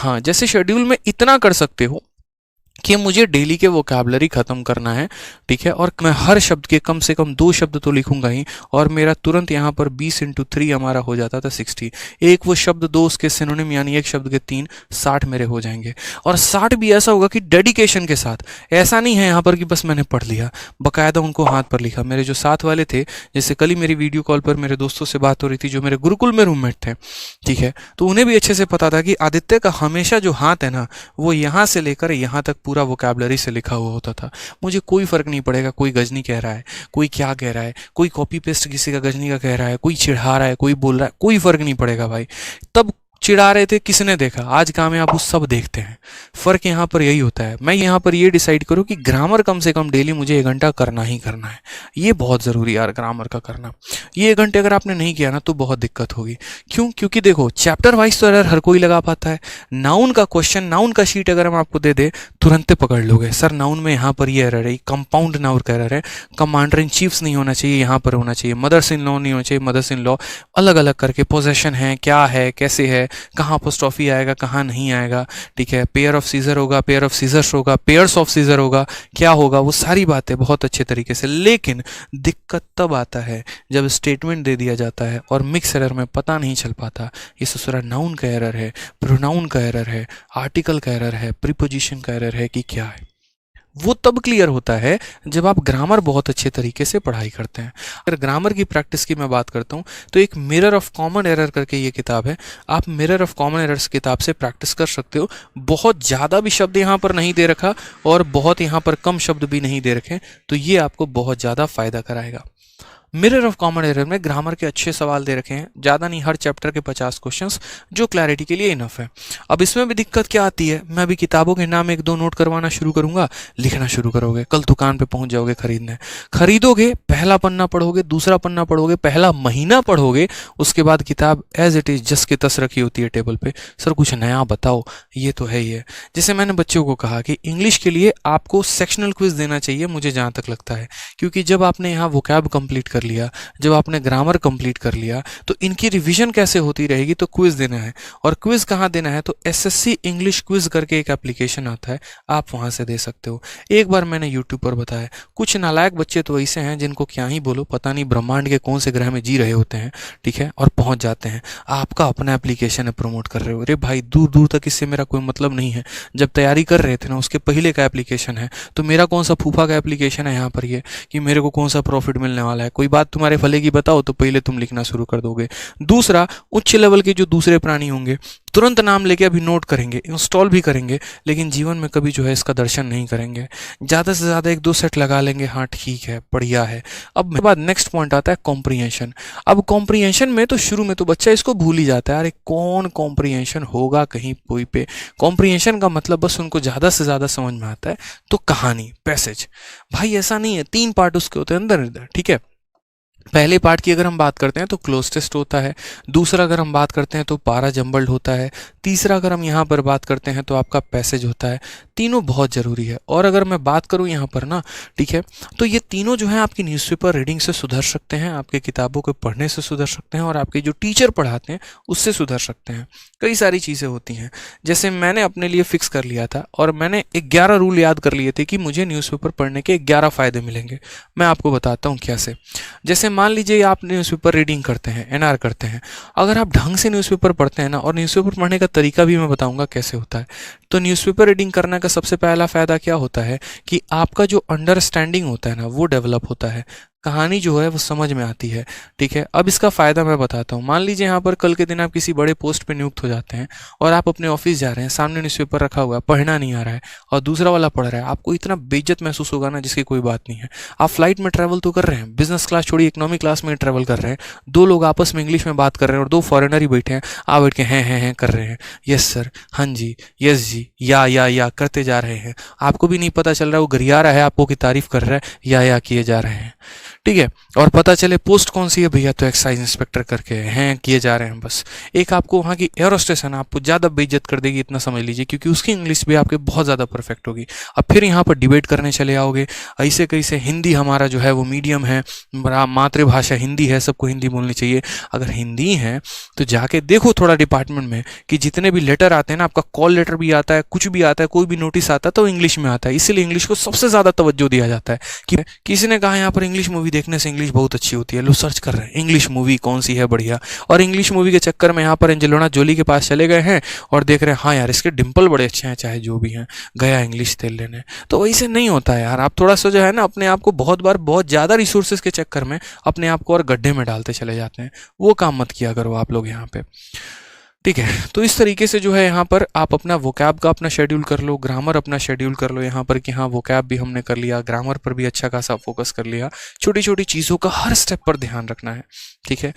हाँ, जैसे शेड्यूल में इतना कर सकते हो कि मुझे डेली के वोकैबुलरी ख़त्म करना है, ठीक है, और मैं हर शब्द के कम से कम 2 शब्द तो लिखूंगा ही, और मेरा तुरंत यहाँ पर 20 × 3 हमारा हो जाता था 60। एक वो शब्द 2 उसके सिनोनिम यानी एक शब्द के 3, 60 मेरे हो जाएंगे। और 60 भी ऐसा होगा कि डेडिकेशन के साथ, ऐसा नहीं है यहाँ पर कि बस मैंने पढ़ लिया, बाकायदा उनको हाथ पर लिखा। मेरे जो साथ वाले थे, जैसे कल ही मेरी वीडियो कॉल पर मेरे दोस्तों से बात हो रही थी जो मेरे गुरुकुल में रूममेट थे, ठीक है, तो उन्हें भी अच्छे से पता था कि आदित्य का हमेशा जो हाथ है ना, वो यहाँ से लेकर यहाँ तक पूरा वोकैबुलरी से लिखा हुआ होता था। मुझे कोई फर्क नहीं पड़ेगा कोई गजनी कह रहा है, कोई क्या कह रहा है, कोई कॉपी पेस्ट किसी का गजनी का कह रहा है, कोई चिढ़ा रहा है, कोई बोल रहा है, कोई फर्क नहीं पड़ेगा भाई। तब चिढ़ा रहे थे, किसने देखा? आज कामयाब वो सब देखते हैं। फर्क यहाँ पर यही होता है, मैं यहाँ पर ये डिसाइड करूँ कि ग्रामर कम से कम डेली मुझे 1 घंटा करना ही करना है। ये बहुत ज़रूरी है यार, ग्रामर का करना। ये 1 घंटे अगर आपने नहीं किया ना तो बहुत दिक्कत होगी। क्यों? क्योंकि देखो, चैप्टर वाइज तो एरर हर कोई लगा पाता है। नाउन का क्वेश्चन, नाउन का शीट अगर हम आपको दे दे, तुरंत पकड़ लोगे सर नाउन में यहाँ पर ये एरर है, कंपाउंड नाउन का एरर है, कमांडर इन चीफ्स नहीं होना चाहिए, यहाँ पर होना चाहिए, मदर्स इन लॉ नहीं होना चाहिए, मदर्स इन लॉ, अलग अलग करके पोजेशन है, क्या है, कैसे है, कहाँ अपोस्ट्रोफी आएगा, कहाँ नहीं आएगा, ठीक है, पेयर ऑफ सीजर होगा, पेयर ऑफ सीजर्स होगा, पेयर्स ऑफ सीजर होगा, क्या होगा, वो सारी बातें बहुत अच्छे तरीके से। लेकिन दिक्कत तब आता है जब स्टेटमेंट दे दिया जाता है और मिक्स एरर में पता नहीं चल पाता ये ससुरा नाउन का एरर है, प्रोनाउन का एरर है, आर्टिकल का एरर है, प्रीपोजिशन का एरर है कि क्या है। वो तब क्लियर होता है जब आप ग्रामर बहुत अच्छे तरीके से पढ़ाई करते हैं। अगर ग्रामर की प्रैक्टिस की मैं बात करता हूँ तो एक मिरर ऑफ कॉमन एरर करके ये किताब है, आप मिरर ऑफ कॉमन एरर्स किताब से प्रैक्टिस कर सकते हो। बहुत ज़्यादा भी शब्द यहाँ पर नहीं दे रखा और बहुत यहाँ पर कम शब्द भी नहीं दे रखे, तो ये आपको बहुत ज़्यादा फायदा कराएगा। मिरर ऑफ कॉमन एरर में ग्रामर के अच्छे सवाल दे रखे हैं, ज़्यादा नहीं, हर चैप्टर के 50 क्वेश्चंस, जो क्लैरिटी के लिए इनफ है। अब इसमें भी दिक्कत क्या आती है, मैं अभी किताबों के नाम 1-2 नोट करवाना शुरू करूंगा, लिखना शुरू करोगे, कल दुकान पे पहुंच जाओगे खरीदने, खरीदोगे, पहला पन्ना पढ़ोगे, दूसरा पन्ना पढ़ोगे, पहला महीना पढ़ोगे, उसके बाद किताब एज इट इज जस के तस रखी होती है टेबल पे, सर कुछ नया बताओ, ये तो है ही है। जैसे मैंने बच्चों को कहा कि इंग्लिश के लिए आपको सेक्शनल क्विज देना चाहिए, मुझे जहाँ तक लगता है, क्योंकि जब आपने यहाँ वोकैब कंप्लीट कर लिया, जब आपने ग्रामर कंप्लीट कर लिया, तो इनकी रिवीजन कैसे होती रहेगी, तो क्विज देना है। और क्विज कहाँ देना है, तो एसएससी इंग्लिश क्विज करके एक एप्लीकेशन आता है, आप वहां से दे सकते हो। एक बार मैंने यूट्यूब पर बताया, कुछ नालायक बच्चे तो ऐसे हैं जिनको क्या ही बोलो, पता नहीं ब्रह्मांड के कौन से ग्रह में जी रहे होते हैं, ठीक है, और पहुंच जाते हैं। आपका अपना एप्लीकेशन है, प्रमोट कर रहे हो, अरे भाई दूर दूर तक इससे मेरा कोई मतलब नहीं है। जब तैयारी कर रहे थे ना, उसके पहले का एप्लीकेशन है, तो मेरा कौन सा फूफा का एप्लीकेशन है यहाँ पर ये कि मेरे को कौन सा प्रॉफिट मिलने वाला है। कोई बात तुम्हारे फले की बताओ तो पहले तुम लिखना शुरू कर दोगे। दूसरा, उच्च लेवल के जो दूसरे प्राणी होंगे, तुरंत नाम लेके अभी नोट करेंगे, इंस्टॉल भी करेंगे, लेकिन जीवन में कभी जो है इसका दर्शन नहीं करेंगे। ज़्यादा से ज़्यादा 1-2 सेट लगा लेंगे, हाँ ठीक है, बढ़िया है। अब बाद नेक्स्ट पॉइंट आता है कॉम्प्रिहेंशन। अब कॉम्प्रिहेंशन में तो शुरू में तो बच्चा इसको भूल ही जाता है, अरे कौन कॉम्प्रिहेंशन होगा कहीं कोई पे। कॉम्प्रिहेंशन का मतलब बस उनको ज़्यादा से ज़्यादा समझ में आता है तो कहानी, पैसेज। भाई ऐसा नहीं है, 3 पार्ट उसके होते हैं अंदर, ठीक है। पहले पार्ट की अगर हम बात करते हैं तो क्लोज टेस्ट होता है, दूसरा अगर हम बात करते हैं तो पारा जंबल्ड होता है, तीसरा अगर हम यहाँ पर बात करते हैं तो आपका पैसेज होता है। तीनों बहुत ज़रूरी है। और अगर मैं बात करूँ यहाँ पर ना, ठीक है, तो ये तीनों जो है आपकी न्यूज़पेपर रीडिंग से सुधर सकते हैं, आपके किताबों को पढ़ने से सुधर सकते हैं, और आपके जो टीचर पढ़ाते हैं उससे सुधर सकते हैं। कई सारी चीज़ें होती हैं, जैसे मैंने अपने लिए फिक्स कर लिया था और मैंने 11 रूल याद कर लिए थे कि मुझे न्यूज़पेपर पढ़ने के 11 फ़ायदे मिलेंगे। मैं आपको बताता हूँ कैसे। जैसे मान लीजिए आप न्यूज़पेपर रीडिंग करते हैं, एनआर करते हैं, अगर आप ढंग से न्यूज़पेपर पढ़ते हैं ना, और न्यूज़पेपर पढ़ने का तरीका भी मैं बताऊंगा कैसे होता है, तो न्यूज़पेपर रीडिंग करने का सबसे पहला फ़ायदा क्या होता है कि आपका जो अंडरस्टैंडिंग होता है ना, वो डेवलप होता है, कहानी जो है वो समझ में आती है, ठीक है। अब इसका फ़ायदा मैं बताता हूँ। मान लीजिए यहाँ पर कल के दिन आप किसी बड़े पोस्ट पे नियुक्त हो जाते हैं और आप अपने ऑफिस जा रहे हैं, सामने न्यूज़पेपर रखा हुआ है, पढ़ना नहीं आ रहा है और दूसरा वाला पढ़ रहा है, आपको इतना बेइज्जत महसूस होगा ना जिसकी कोई बात नहीं है। आप फ्लाइट में ट्रैवल तो कर रहे हैं, बिजनेस क्लास छोड़िए, इकोनॉमी क्लास में ट्रैवल कर रहे हैं, 2 लोग आपस में इंग्लिश में बात कर रहे हैं और 2 फॉरेनर ही बैठे हैं, आप बैठ के हैं कर रहे हैं, यस सर, हाँ जी, यस जी, या करते जा रहे हैं, आपको भी नहीं पता चल रहा है वो गरिया रहा है आपको की तारीफ कर रहा है या किए जा रहे हैं, ठीक है। और पता चले पोस्ट कौन सी है भैया, तो एक्साइज इंस्पेक्टर करके हैं किए जा रहे हैं बस। एक आपको वहाँ की एयरोस्टेस है ना, आपको ज़्यादा बेइज्जत कर देगी, इतना समझ लीजिए, क्योंकि उसकी इंग्लिश भी आपके बहुत ज़्यादा परफेक्ट होगी। अब फिर यहाँ पर डिबेट करने चले आओगे, ऐसे कैसे, हिंदी हमारा जो है वो मीडियम है, मातृभाषा हिंदी है, सबको हिंदी बोलनी चाहिए। अगर हिंदी है तो जाके देखो थोड़ा डिपार्टमेंट में कि जितने भी लेटर आते हैं ना, आपका कॉल लेटर भी आता है, कुछ भी आता है, कोई भी नोटिस आता है तो इंग्लिश में आता है, इसीलिए इंग्लिश को सबसे ज़्यादा तवज्जो दिया जाता है। कि किसी ने कहा यहाँ पर इंग्लिश मूवी देखने से इंग्लिश बहुत अच्छी होती है, लोग सर्च कर रहे हैं इंग्लिश मूवी कौन सी है बढ़िया, और इंग्लिश मूवी के चक्कर में यहाँ पर एंजेलिना जोली के पास चले गए हैं और देख रहे हैं हाँ यार इसके डिम्पल बड़े अच्छे हैं, चाहे जो भी हैं, गया इंग्लिश तेल लेने। तो वैसे नहीं होता है यार, आप थोड़ा सा जो है ना अपने आप को बहुत बार बहुत ज़्यादा रिसोर्सेज के चक्कर में अपने आप को और गड्ढे में डालते चले जाते हैं, वो काम मत किया करो आप लोग यहाँ पे। ठीक है, तो इस तरीके से जो है यहाँ पर आप अपना वोकैब का अपना शेड्यूल कर लो, ग्रामर अपना शेड्यूल कर लो यहाँ पर कि हाँ वोकैब भी हमने कर लिया, ग्रामर पर भी अच्छा खासा फोकस कर लिया, छोटी छोटी चीज़ों का हर स्टेप पर ध्यान रखना है। ठीक है।